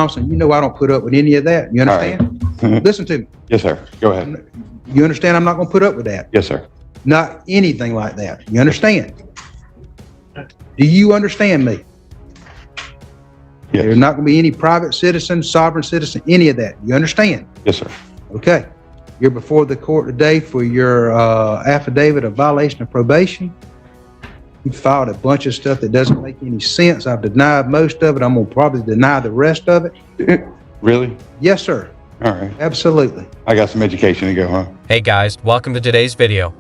Thompson, you know I don't put up with any of that. You understand? Right. Listen to me. Yes, sir. Go ahead. You understand I'm not going to put up with that? Yes, sir. Not anything like that. You understand? Do you understand me? Yes. There's not going to be any private citizen, sovereign citizen, any of that. You understand? Yes, sir. Okay. You're before the court today for your affidavit of violation of probation. You filed a bunch of stuff that doesn't make any sense. I've denied most of it. I'm going to probably deny the rest of it. Really? Yes, sir. All right. Absolutely. I got some education to go, huh? Hey guys, welcome to today's video.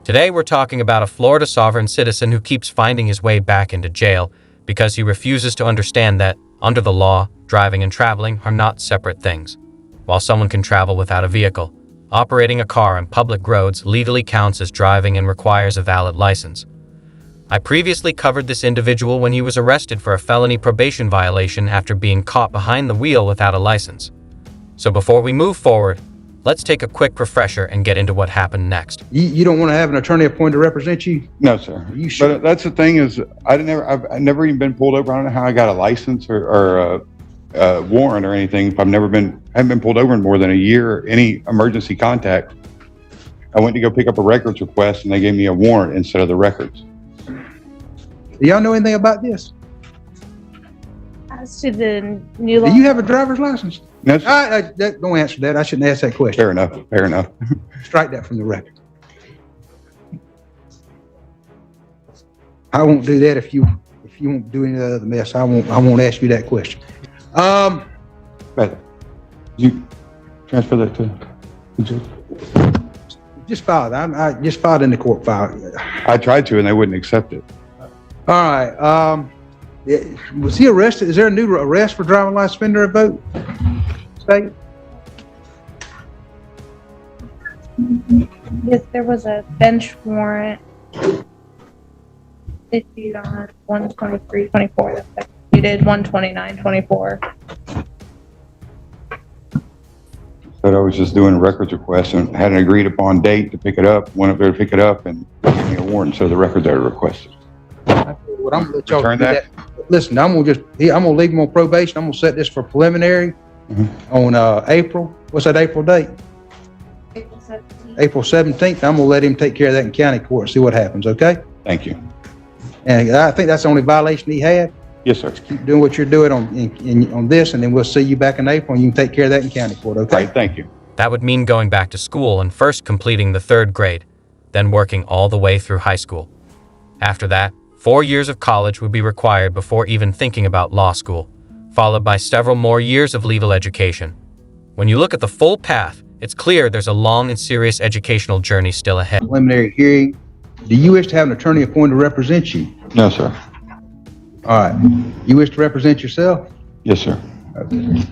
Today we're talking about a Florida sovereign citizen who keeps finding his way back into jail because he refuses to understand that, under the law, driving and traveling are not separate things. While someone can travel without a vehicle, operating a car on public roads legally counts as driving and requires a valid license. I previously covered this individual when he was arrested for a felony probation violation after being caught behind the wheel without a license. So before we move forward, let's take a quick refresher and get into what happened next. You don't want to have an attorney appointed to represent you? No, sir. You sure? But that's the thing is, I've never even been pulled over. I don't know how I got a license or a warrant or anything. I haven't been pulled over in more than a year. Any emergency contact. I went to go pick up a records request and they gave me a warrant instead of the records. Do y'all know anything about this? As to the new law. Do you have a driver's license? No, sir. Don't answer that. I shouldn't ask that question. Fair enough. Fair enough. Strike that from the record. I won't do that if you won't do any other mess. I won't ask you that question. But you transfer that to the judge? Just filed. I just filed in the court file. I tried to and they wouldn't accept it. All right. Was he arrested? Is there a new arrest for driving while suspended or vote? State? Yes, there was a bench warrant issued on 1/23/24 that's executed 1/29/24. But I was just doing a records request and had an agreed upon date to pick it up, went up there to pick it up and gave me a warrant, so the records that are requested. What I'm gonna let y'all Return do that? Listen, I'm gonna leave him on probation. I'm gonna set this for preliminary on April. What's that April date? April 17th. April 17th. I'm gonna let him take care of that in county court and see what happens. Okay? Thank you. And I think that's the only violation he had. Yes, sir. Keep doing what you're doing on this, and then we'll see you back in April, and you can take care of that in county court. Okay? Right, thank you. That would mean going back to school and first completing the 3rd grade, then working all the way through high school. After that, 4 years of college would be required before even thinking about law school, followed by several more years of legal education. When you look at the full path, it's clear there's a long and serious educational journey still ahead. Preliminary hearing. Do you wish to have an attorney appointed to represent you? No, sir. All right. You wish to represent yourself? Yes, sir. Okay.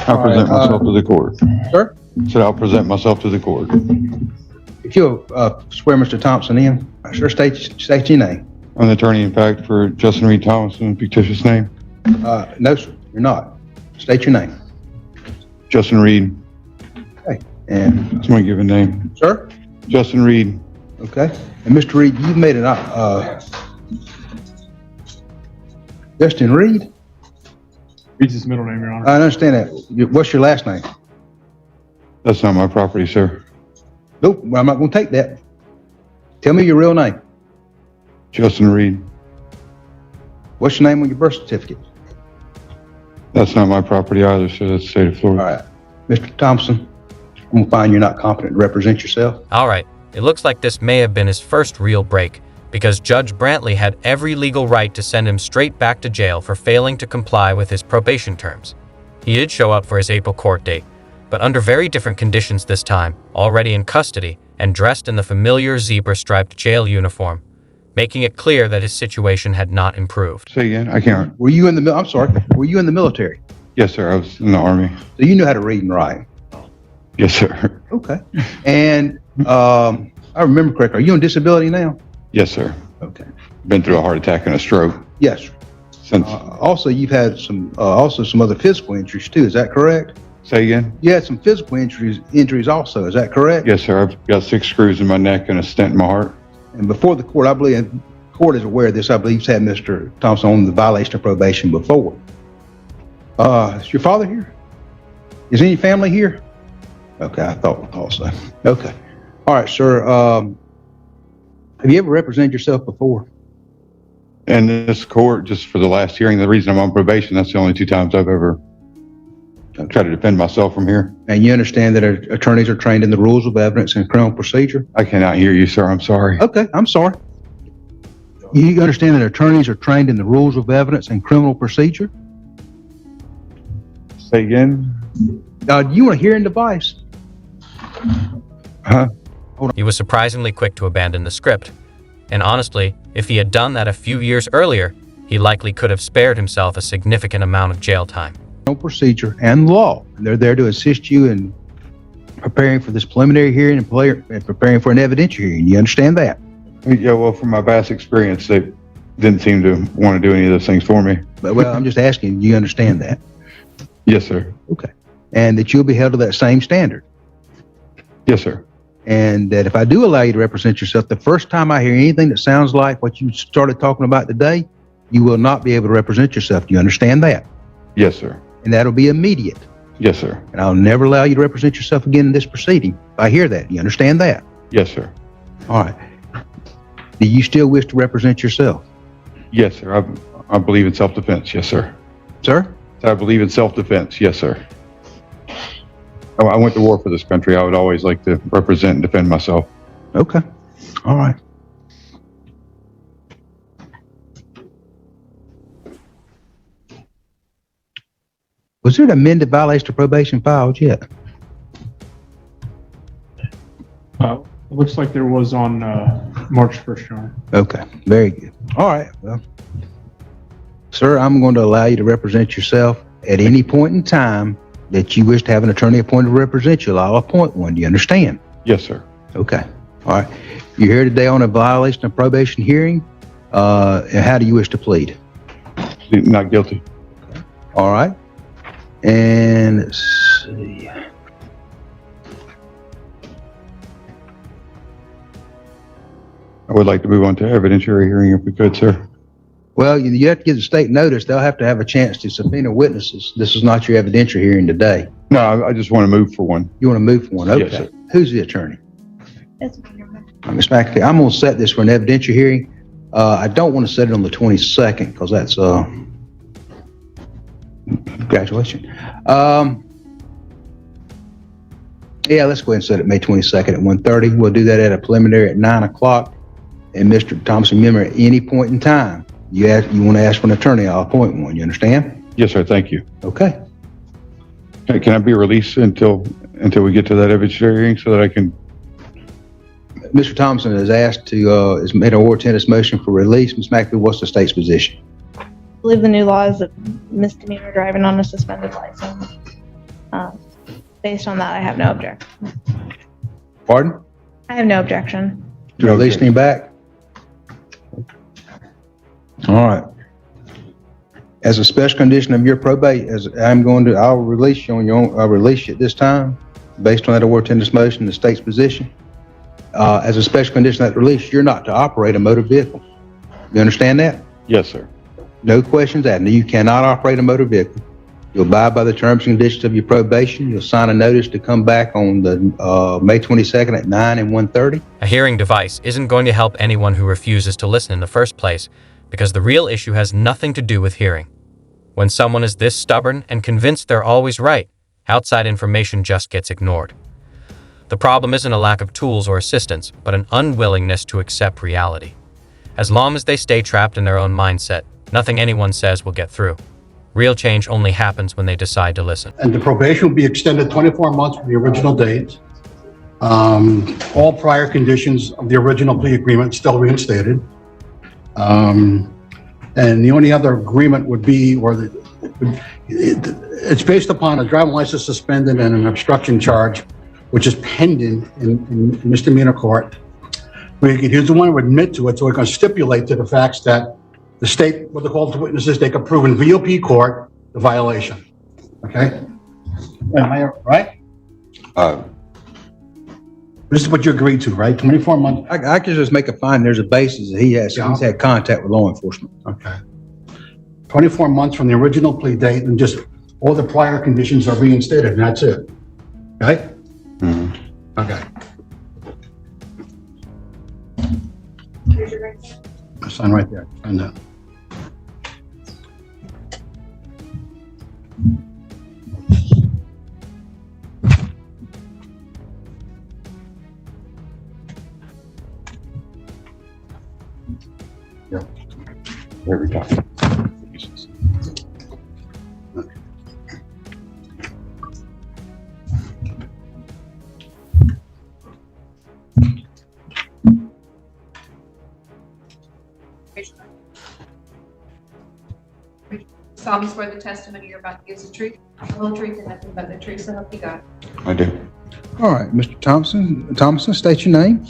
I'll present myself to the court. Sir? Said I'll present myself to the court. If you'll swear Mr. Thompson in, sure state your name. I'm the attorney, in fact, for Justin Reed Thomas in fictitious name. No, sir, you're not. State your name. Justin Reed. Okay. And, That's my given name. sir? Justin Reed. Okay. And Mr. Reed, you've made it, Justin Reed? Reed's his middle name, Your Honor. I understand that. What's your last name? That's not my property, sir. Nope, I'm not gonna take that. Tell me your real name. Justin Reed. What's your name on your birth certificate? That's not my property either, sir. That's the state of All Florida. right. Mr. Thompson, I'm gonna find you're not competent to represent yourself. All right, it looks like this may have been his first real break, because Judge Brantley had every legal right to send him straight back to jail for failing to comply with his probation terms. He did show up for his April court date, but under very different conditions this time, already in custody and dressed in the familiar zebra-striped jail uniform, making it clear that his situation had not improved. Say again? I can't. Were you in the I'm sorry, were you in the military? Yes, sir. I was in the Army. So you knew how to read and write? Yes, sir. Okay. And I remember correctly, are you on disability now? Yes, sir. Okay. Been through a heart attack and a stroke Yes, sir. since. Also, you've had some other physical injuries too, is that correct? Say again? You had some physical injuries also, is that correct? Yes, sir. I've got 6 screws in my neck and a stent in my heart. And before the court, I believe, the court is aware of this, I believe, had Mr. Thompson on the violation of probation before. Is your father here? Is any family here? Okay, I thought so. Okay. All right, sir. Have you ever represented yourself before? And this court, just for the last hearing, the reason I'm on probation, that's the only 2 times I've ever tried to defend myself from here. And you understand that attorneys are trained in the rules of evidence and criminal procedure? I cannot hear you, sir. I'm sorry. Okay, I'm sorry. You understand that attorneys are trained in the rules of evidence and criminal procedure? Say again? Do you want a hearing device? Huh? He was surprisingly quick to abandon the script. And honestly, if he had done that a few years earlier, he likely could have spared himself a significant amount of jail time. Procedure and law. And they're there to assist you in preparing for this preliminary hearing and preparing for an evidentiary hearing. You understand that? Yeah, well, from my past experience, they didn't seem to want to do any of those things for me. But, well, I'm just asking, do you understand that? Yes, sir. Okay. And that you'll be held to that same standard. Yes, sir. And that if I do allow you to represent yourself, the first time I hear anything that sounds like what you started talking about today, you will not be able to represent yourself. Do you understand that? Yes, sir. And that'll be immediate. Yes, sir. And I'll never allow you to represent yourself again in this proceeding. I hear that. You understand that? Yes, sir. All right. Do you still wish to represent yourself? Yes, sir. I believe in self-defense. Yes, sir. Sir? I believe in self-defense. Yes, sir. I went to war for this country. I would always like to represent and defend myself. Okay. All right. Was there an amended violation of probation filed yet? It looks like there was on March 1st, Your Honor. Okay, very good. All right, well, sir, I'm going to allow you to represent yourself at any point in time that you wish to have an attorney appointed to represent you. I'll appoint one. Do you understand? Yes, sir. Okay. All right. You're here today on a violation of probation hearing. And how do you wish to plead? Not guilty. All right. And let's see. I would like to move on to evidentiary hearing if we could, sir. Well, you have to give the state notice. They'll have to have a chance to subpoena witnesses. This is not your evidentiary hearing today. No, I just want to move for one. You want to move for one? Okay. Yes, sir. Who's the attorney? It's Ms. McAfee, I'm going to set this for an evidentiary hearing. I don't want to set it on the 22nd because that's graduation. Yeah, let's go ahead and set it May 22nd at 1:30. We'll do that at a preliminary at 9 o'clock. And Mr. Thompson, remember, at any point in time, you want to ask for an attorney, I'll appoint one. You understand? Yes, sir. Thank you. Okay. Can I be released until we get to that evidentiary hearing so that I can? Mr. Thompson has asked to, has made an oral tennis motion for release. Ms. McAfee, what's the state's position? I believe the new law is a misdemeanor driving on a suspended license. Based on that, I have no objection. Pardon? I have no objection. To release him back? All right. As a special condition of your probate, I'll release you on your own, I'll release you at this time, based on that oral tennis motion, the state's position. As a special condition of that release, you're not to operate a motor vehicle. You understand that? Yes, sir. No questions asked. You cannot operate a motor vehicle. You'll abide by the terms and conditions of your probation. You'll sign a notice to come back on the May 22nd at 9 and 1:30. A hearing device isn't going to help anyone who refuses to listen in the first place, because the real issue has nothing to do with hearing. When someone is this stubborn and convinced they're always right, outside information just gets ignored. The problem isn't a lack of tools or assistance, but an unwillingness to accept reality. As long as they stay trapped in their own mindset, nothing anyone says will get through. Real change only happens when they decide to listen. And the probation will be extended 24 months from the original date. All prior conditions of the original plea agreement still reinstated. And the only other agreement would be, it's based upon a driving license suspended and an obstruction charge, which is pending in misdemeanor court. He's the one who admit to it, so we're going to stipulate to the facts that the state, what they call the witnesses, they could prove in VOP court the violation. Okay? Am I right? This is what you agreed to, right? 24 months. I can just make a find. There's a basis that he's had contact with law enforcement. Okay. 24 months from the original plea date, and just all the prior conditions are reinstated, and that's it. Okay? Mhm. Okay. I sign right there. Sign that. Every time. Solemnly swear the testimony you're about to give is the truth, the whole truth, and nothing but the truth, so help you God. I do. All right, Mr. Thompson, state your name.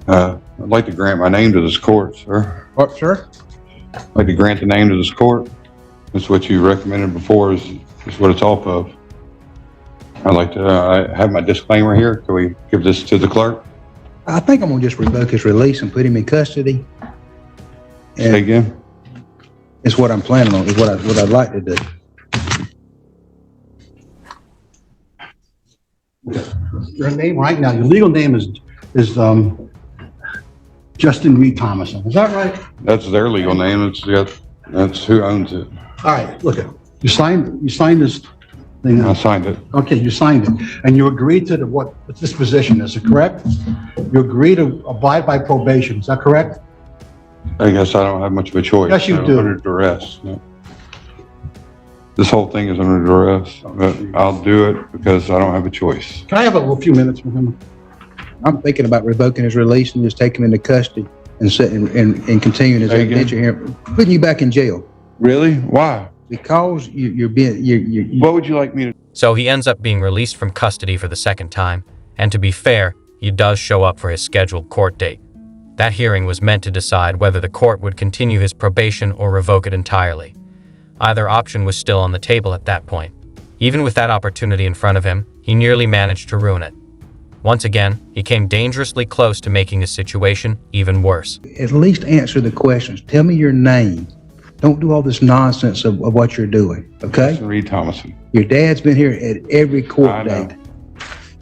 I'd like to grant my name to this court, sir. What, sir? I'd like to grant the name to this court. That's what you recommended before is what it's off of. I'd like to I have my disclaimer here. Can we give this to the clerk? I think I'm gonna just revoke his release and put him in custody. Say And again? it's what I'm planning on, is what I'd like to do. Your name right now, your legal name is Justin Reed Thomason. Is that right? That's their legal name. That's who owns it. All right, look, you signed this thing. I signed it. Okay, you signed it, and you agreed to what the disposition is, correct? You agree to abide by probation, is that correct? I guess I don't have much of a choice. Yes, you I'm do. Under duress. No. This whole thing is under duress, but I'll do it because I don't have a choice. Can I have a few minutes with him? I'm thinking about revoking his release and just taking him into custody and continuing his Say again? adventure here, putting you back in jail Really? Why? because you're being. What would you like me to? So he ends up being released from custody for the second time, and to be fair, he does show up for his scheduled court date. That hearing was meant to decide whether the court would continue his probation or revoke it entirely. Either option was still on the table at that point. Even with that opportunity in front of him, he nearly managed to ruin it. Once again, he came dangerously close to making the situation even worse. At least answer the questions. Tell me your name. Don't do all this nonsense of what you're doing, okay? Justin Reed Thomason. Your dad's been here at every I court know. date.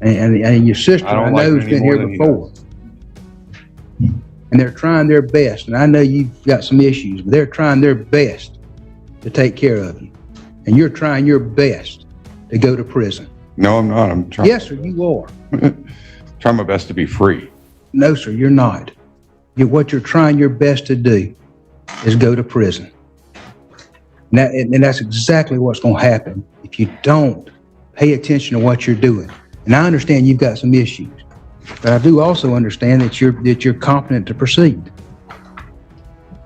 And your sister, I don't I like know, it has been any more here than he before. And they're trying their best. And I know you've got some issues, but they're trying their best to take care of you. And you're trying your best to go to prison. No, I'm not. I'm trying. Yes, sir, you are. Trying my best to be free. No, sir, you're not. What you're trying your best to do is go to prison. And that's exactly what's going to happen if you don't pay attention to what you're doing. And I understand you've got some issues, but I do also understand that you're competent to proceed.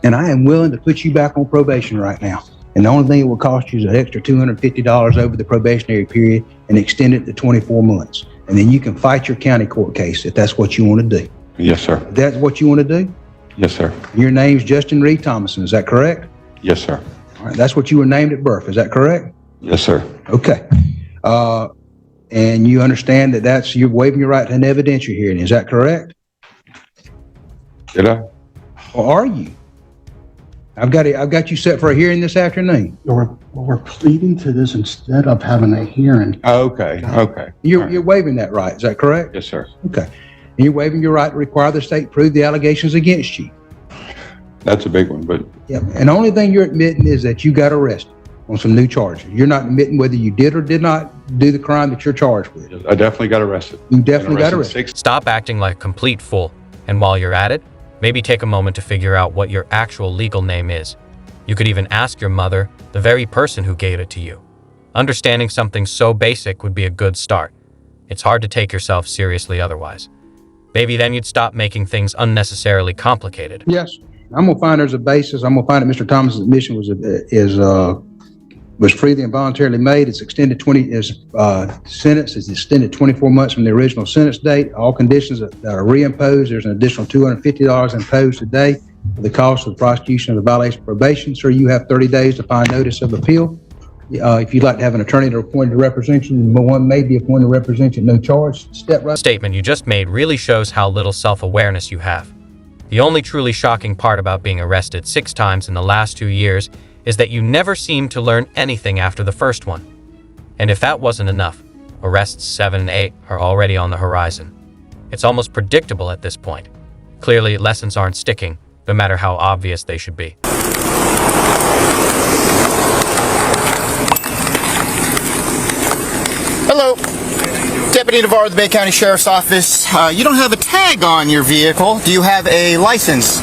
And I am willing to put you back on probation right now. And the only thing it will cost you is an extra $250 over the probationary period and extend it to 24 months. And then you can fight your county court case if that's what you want to do. Yes, sir. If that's what you want to do? Yes, sir. Your name's Justin Reed Thomason, is that correct? Yes, sir. All right, that's what you were named at birth, is that correct? Yes, sir. Okay. And you understand that you're waiving your right to an evidentiary hearing, is that correct? Did I? Or are you? I've got you set for a hearing this afternoon. We're pleading to this instead of having a hearing. Oh, okay. Okay. You're waiving that right, is that correct? Yes, sir. Okay. And you're waiving your right to require the state prove the allegations against you. That's a big one, but Yeah. And the only thing you're admitting is that you got arrested on some new charges. You're not admitting whether you did or did not do the crime that you're charged with. I definitely got arrested. You definitely got arrested. Stop acting like a complete fool, and while you're at it, maybe take a moment to figure out what your actual legal name is. You could even ask your mother, the very person who gave it to you. Understanding something so basic would be a good start. It's hard to take yourself seriously otherwise. Maybe then you'd stop making things unnecessarily complicated. Yes. I'm gonna find there's a basis. I'm gonna find that Mr. Thomas's admission was freely and voluntarily made. It's extended sentence is extended 24 months from the original sentence date. All conditions that are reimposed. There's an additional $250 imposed today for the cost of the prosecution of the violation of probation. Sir, you have 30 days to find notice of appeal. If you'd like to have an attorney to appoint to represent you, one may be appointed to represent you at no charge. Step right. Statement you just made really shows how little self-awareness you have. The only truly shocking part about being arrested 6 times in the last 2 years is that you never seem to learn anything after the first one. And if that wasn't enough, arrests 7 and 8 are already on the horizon. It's almost predictable at this point. Clearly, lessons aren't sticking, no matter how obvious they should be. Hello, Deputy Navarro of the Bay County Sheriff's Office. You don't have a tag on your vehicle. Do you have a license?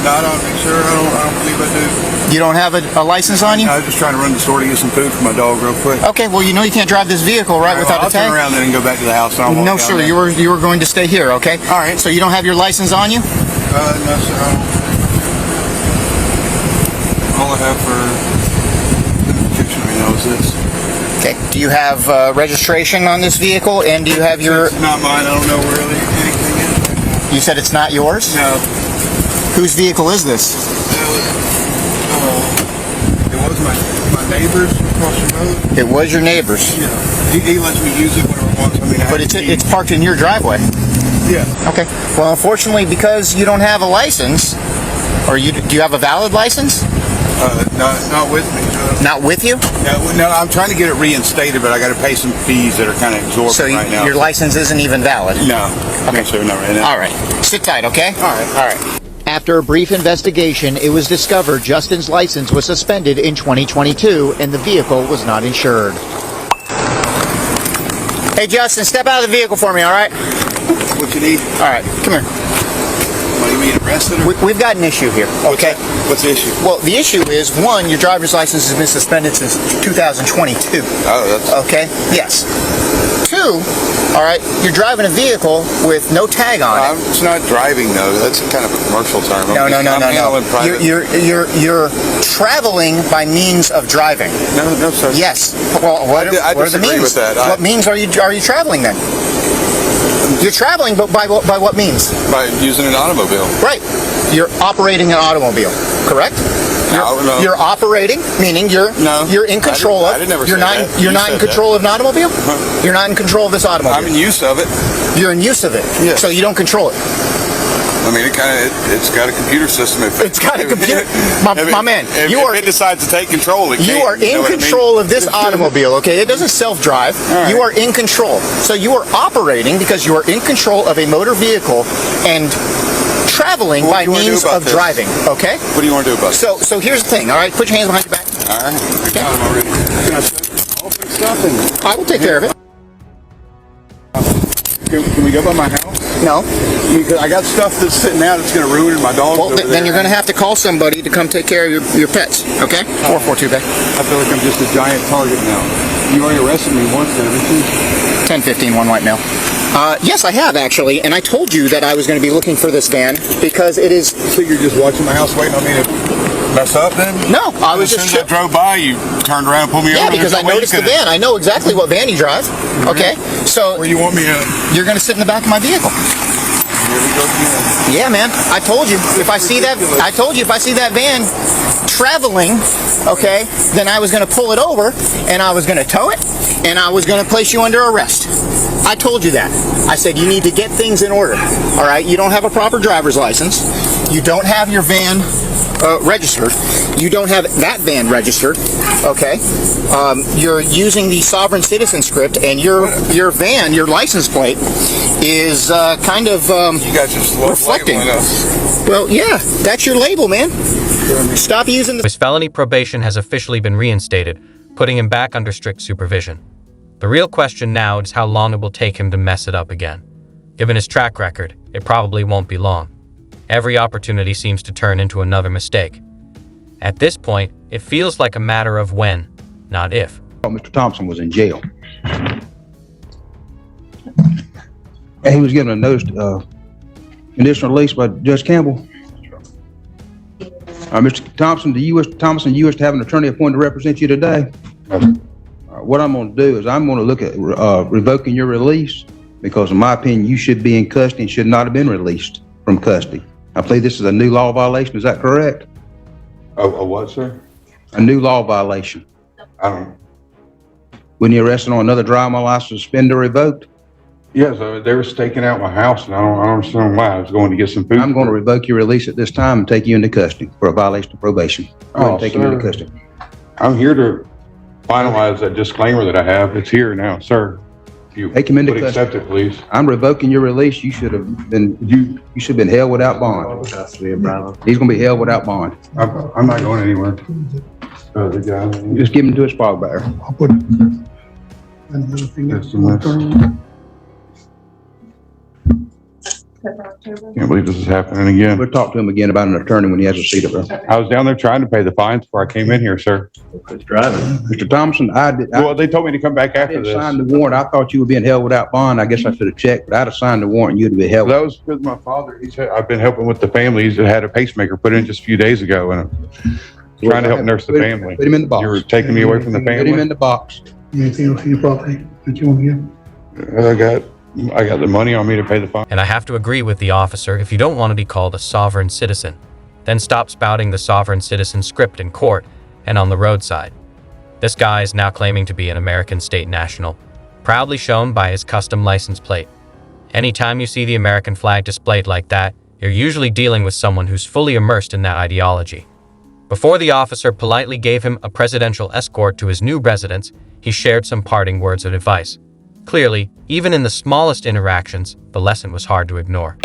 Not on me, sir. I don't believe I You don't have a license on you? do. I was just trying to run the store to get some food for my dog real quick. Okay, well, you know you can't drive this vehicle, right, without I'll a tag? turn around then and go back to the house. And I'll walk No, down sir, there. you were going to stay here, okay? All right, so you don't have your license on you? No, sir. All I have for identification right now is this. Okay. Do you have registration on this vehicle, and do you have your... It's not mine. I don't know where really anything is. You said it's not yours? No. Whose vehicle is this? It was my neighbor's across the road. It was your neighbor's, Yeah. He lets me use it whenever he wants. I mean, I but have to it's parked in your driveway. Yeah. Okay. Well, unfortunately, because you don't have a license, or do you have a valid license? Not with me. Not with you? No, I'm trying to get it reinstated, but I got to pay some fees that are kind of exorbitant So right now. your license isn't even valid? No. Okay. No, sir, not right now. All right. Sit tight, okay? All right. All right. After a brief investigation, it was discovered Justin's license was suspended in 2022 and the vehicle was not insured. Hey, Justin, step out of the vehicle for me, all right? What you need? All right, come here. What, you mean arrested? Or? We've got an issue here, okay? What's the issue? Well, the issue is, one, your driver's license has been suspended since 2022. Oh, that's... Okay? Yes. Two, all right, you're driving a vehicle with no tag on it. It's not driving, though. That's kind of a commercial term. No. I'm handling private. You're traveling by means of driving. No, sir. Yes. Well, what I are the disagree means? with that. What means are you traveling then? You're traveling, but by what means? By using an automobile. Right. You're operating an automobile, correct? No. You're operating, meaning you're in control I didn't ever You're say not. that. You're You not in said control of an automobile. You're not in control of this automobile. I'm in use of it. You're in use of it. Yes. So you don't control it. I mean, it's got a computer system. It's got a computer. My man, if you it decides to take control, it You can. are You know in what I mean? control of this automobile, okay? It doesn't self-drive. right. You are in control. So you are operating because you are in control of a motor vehicle and traveling What by do you wanna do means about of this? driving, okay? What do you want to do about it? So here's the thing, all right? Put your hands behind your back. All right. I got him already. Open stuff and I will take care of it. can we go by my house? No. Because I got stuff that's sitting out that's going to ruin my dog. Well, then you're going to have to call somebody to come take care of your pets, okay? 442 back. I feel like I'm just a giant target now. You already arrested me once, haven't you? 1015, one white male. Yes, I have actually, and I told you that I was going to be looking for this van because it is. So you're just watching my house waiting on me to mess up then? No, I was As just. soon as I drove by, you turned around and pulled me over. Yeah, because I There's no way noticed you the could've- van. I know exactly what van you drive. Okay, so Where you want me to? you're going to sit in the back of my vehicle. Here we go again. Yeah, man. I told you if I see that. I told you if I see that van traveling, okay, then I was going to pull it over and I was going to tow it and I was going to place you under arrest. I told you that. I said you need to get things in order. All right. You don't have a proper driver's license. You don't have your van registered. You don't have that van registered. Okay. You're using the sovereign citizen script, and your van, your license plate, is kind of You guys just love reflecting. labeling us. Well, yeah, that's your label, man. Stop using the. His felony probation has officially been reinstated, putting him back under strict supervision. The real question now is how long it will take him to mess it up again. Given his track record, it probably won't be long. Every opportunity seems to turn into another mistake. At this point, it feels like a matter of when, not if. Mr. Thompson was in jail. And he was given a notice, conditional release by Judge Campbell. Mr. Thompson, do you wish to have an attorney appointed to represent you today? What I'm going to do is I'm going to look at revoking your release because, in my opinion, you should be in custody and should not have been released from custody. I believe this is a new law violation. Is that correct? A what, sir? A new law violation. I don't. When you're arrested on another driving license, suspended or revoked? Yeah, so they were staking out my house, and I don't understand why. I was going to get some food. I'm going to revoke your release at this time and take you into custody for a violation of probation. Go ahead and take you into sir. custody. I'm here to finalize that disclaimer that I have. It's here now, sir. If you Take him into would custody. accept it, please. I'm revoking your release. You should have been, you should have been held without bond. He's going to be held without bond. I'm not going anywhere. The guy. Just give him to his father bearer. I'll put it. Another thing That's the that's list. Can't believe this is happening again. We'll talk to him again about an attorney when he has a seat up there. I was down there trying to pay the fines before I came in here, sir. Mr. Thompson, Well, they told me to come back I after didn't this. sign the warrant. I thought you were being held without bond. I guess I should have checked, but I'd have signed the warrant and you'd be held. That was because my father, he said, I've been helping with the family. He's had a pacemaker put in just a few days ago, and I'm trying to help nurse the family. Put him in the box. You were taking me away from the Put him in family. the box. Anything else in your property that you want to give? I got the money on me to pay the fine. And I have to agree with the officer, if you don't want to be called a sovereign citizen, then stop spouting the sovereign citizen script in court and on the roadside. This guy is now claiming to be an American state national, proudly shown by his custom license plate. Anytime you see the American flag displayed like that, you're usually dealing with someone who's fully immersed in that ideology. Before the officer politely gave him a presidential escort to his new residence, he shared some parting words of advice. Clearly, even in the smallest interactions, the lesson was hard to ignore.